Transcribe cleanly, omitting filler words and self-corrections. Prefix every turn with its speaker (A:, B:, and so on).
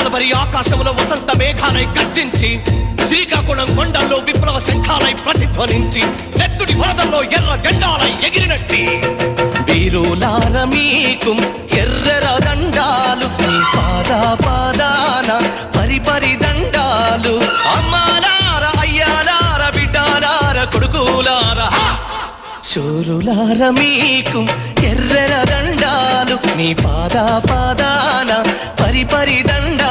A: కలవరి ఆకాశంలో వసంత మేఘాలై గర్జించి, శ్రీకాకుళం కొండల్లో విప్లవ శంఖాలై ప్రతిధ్వనించి, నెత్తుడి వరదల్లో ఎర్ర జెండాలై ఎగిరినట్టి వీరులార మీకు ఎర్రెర దండాలు, నీ పాదాన పరిపరి దండాలు. అమ్మాలార అయ్యాలార బిడ్డాలార కొడుకులార శూరులార మీకు ఎర్రెర దండాలు, నీ పాదాన పరిపరి దండాలు.